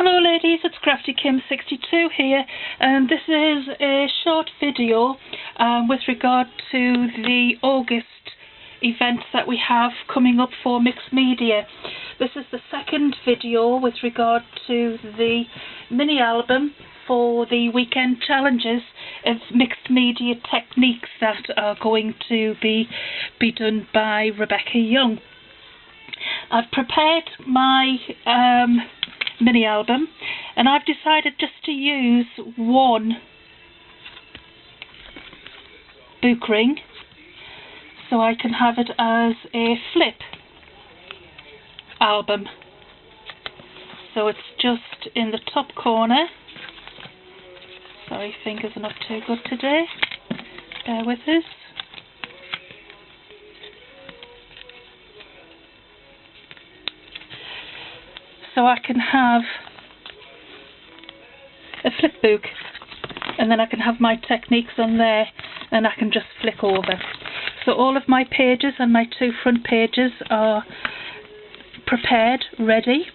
Hello ladies, it's Crafty Kim 62 here, and this is a short video with regard to the August events that we have coming up for Mixed Media. This is the second video with regard to the mini album for the weekend challenges of mixed media techniques that are going to be done by Rebecca Young. I've prepared my mini album, and I've decided just to use one book ring so I can have it as a flip album. So it's just in the top corner. Sorry, fingers are not too good today, bear with us. So I can have a flip book, and then I can have my techniques on there, and I can just flick over. So all of my pages and my two front pages are prepared, ready,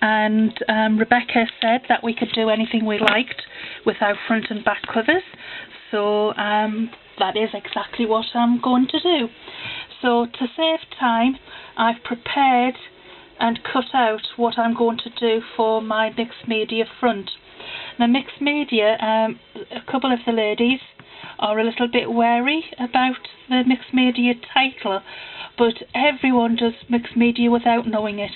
and Rebecca said that we could do anything we liked with our front and back covers. So that is exactly what I'm going to do. So to save time, I've prepared and cut out what I'm going to do for my mixed media front. Now, mixed media, a couple of the ladies are a little bit wary about the mixed media title, but everyone does mixed media without knowing it.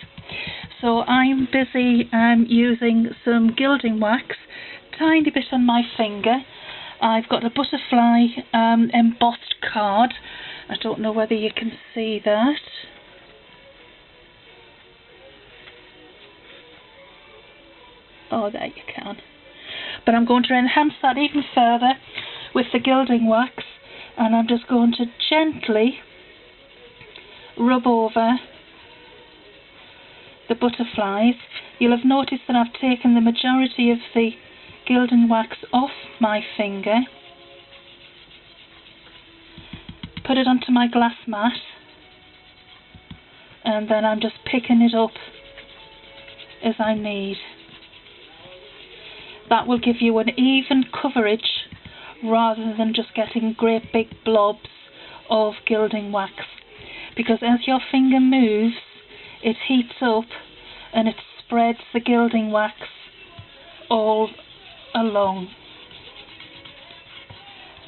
So I'm busy using some gilding wax, tiny bit on my finger. I've got a butterfly embossed card. I don't know whether you can see that. Oh, there you can. But I'm going to enhance that even further with the gilding wax, and I'm just going to gently rub over the butterflies. You'll have noticed that I've taken the majority of the gilding wax off my finger, put it onto my glass mat, and then I'm just picking it up as I need. That will give you an even coverage rather than just getting great big blobs of gilding wax, because as your finger moves it heats up and it spreads the gilding wax all along.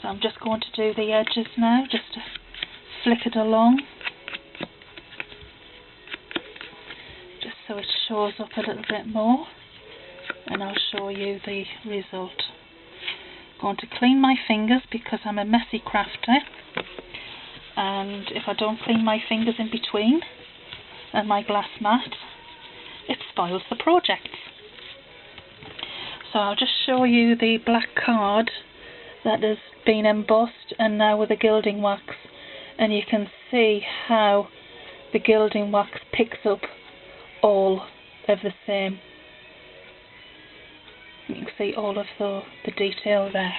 So I'm just going to do the edges now, just to flick it along, just so it shows up a little bit more, and I'll show you the result. I'm going to clean my fingers because I'm a messy crafter, and if I don't clean my fingers in between and my glass mat, it spoils the project. So I'll just show you the black card that has been embossed and now with the gilding wax, and you can see how the gilding wax picks up all of the same. You can see all of the detail there.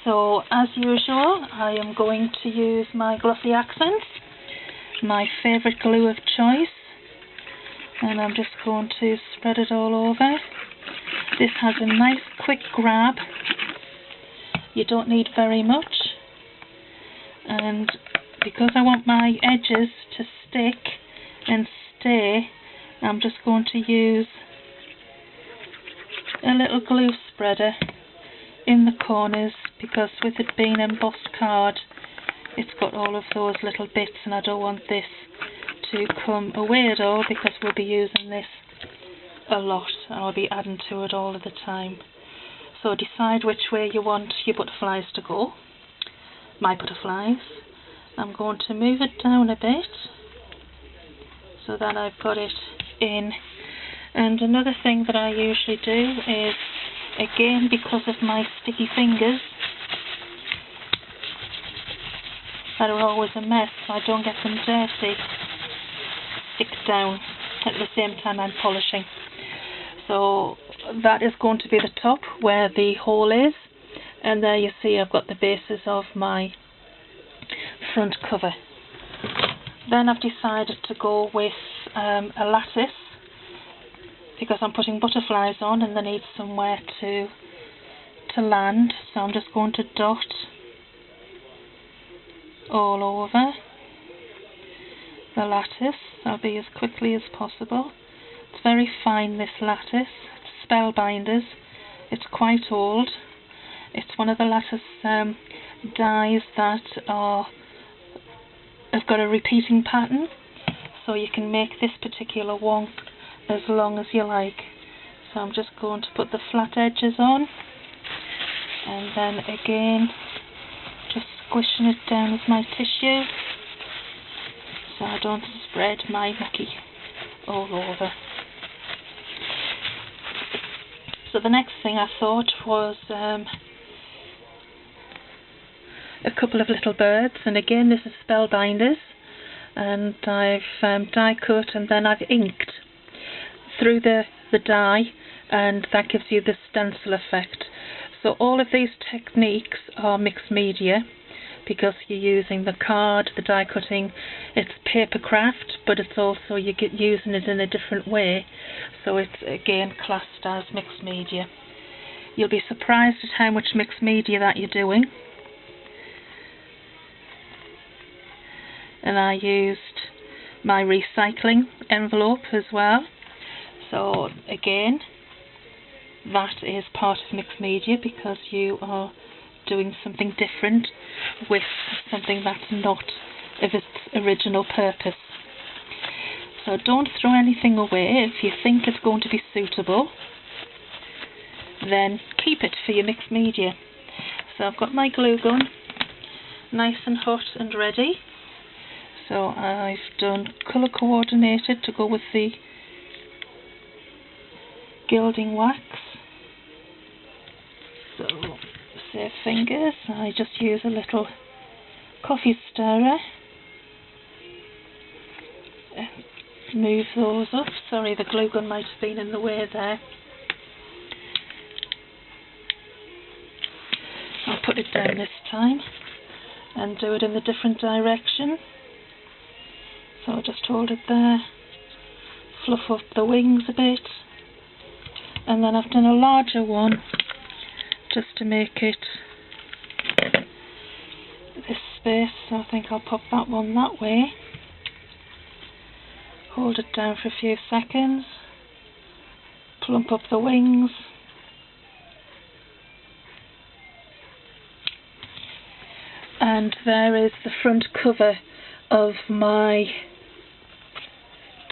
So as usual, I am going to use my Glossy Accents, my favourite glue of choice, and I'm just going to spread it all over. This has a nice quick grab. You don't need very much, and because I want my edges to stick and stay, I'm just going to use a little glue spreader in the corners, because with it being embossed card, it's got all of those little bits, and I don't want this to come away at all, because we'll be using this a lot. I'll be adding to it all of the time. So decide which way you want your butterflies to go. My butterflies. I'm going to move it down a bit so that I've got it in. And another thing that I usually do is, again, because of my sticky fingers that are always a mess, so I don't get them dirty, stick down at the same time I'm polishing. So that is going to be the top where the hole is, and there you see I've got the bases of my front cover. Then I've decided to go with a lattice because I'm putting butterflies on and they need somewhere to land, so I'm just going to dot all over the lattice. I'll be as quickly as possible. It's very fine, this lattice. It's Spellbinders. It's quite old. It's one of the lattice dies that have got a repeating pattern, so you can make this particular one as long as you like. So I'm just going to put the flat edges on, and then again just squishing it down with my tissue so I don't spread my mucky all over. So the next thing I thought was a couple of little birds, and again this is Spellbinders, and I've die cut and then I've inked through the die, and that gives you the stencil effect. So all of these techniques are mixed media because you're using the card, the die cutting, it's paper craft, but it's also you get using it in a different way, so it's again classed as mixed media. You'll be surprised at how much mixed media that you're doing. And I used my recycling envelope as well. So again, that is part of mixed media because you are doing something different with something that's not of its original purpose. So don't throw anything away. If you think it's going to be suitable, then keep it for your mixed media. So I've got my glue gun nice and hot and ready. So I've done colour coordinated to go with the gilding wax. So save fingers, I just use a little coffee stirrer. Move those up. Sorry, the glue gun might have been in the way there. I'll put it down this time and do it in the different direction. So I'll just hold it there, fluff up the wings a bit, and then I've done a larger one just to make it this space, so I think I'll pop that one that way. Hold it down for a few seconds, plump up the wings, and there is the front cover of my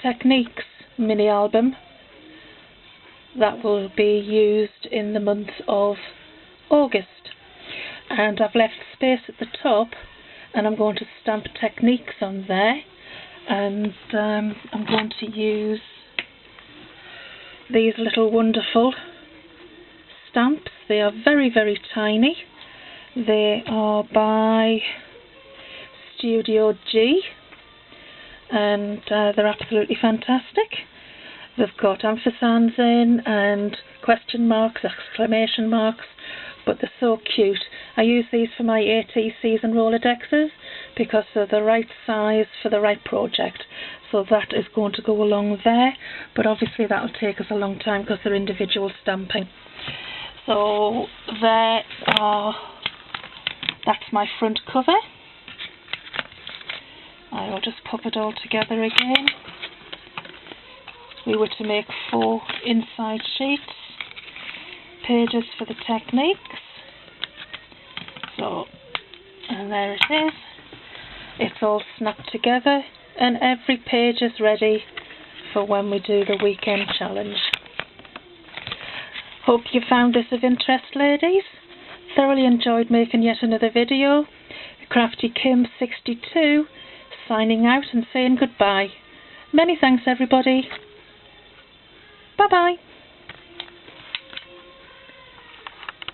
Techniques mini album that will be used in the month of August. And I've left space at the top, and I'm going to stamp Techniques on there, and I'm going to use these little wonderful stamps. They are very, very tiny. They are by Studio G, and they're absolutely fantastic. They've got ampersands in and question marks, exclamation marks, but they're so cute. I use these for my ATCs and Rolodexes because they're the right size for the right project. So that is going to go along there, but obviously that'll take us a long time because they're individual stamping. So that's my front cover. I'll just pop it all together again. We were to make 4 inside sheets, pages for the Techniques. So, and there it is. It's all snapped together, and every page is ready for when we do the weekend challenge. Hope you found this of interest, ladies. Thoroughly enjoyed making yet another video. Crafty Kim 62 signing out and saying goodbye. Many thanks, everybody. Bye bye.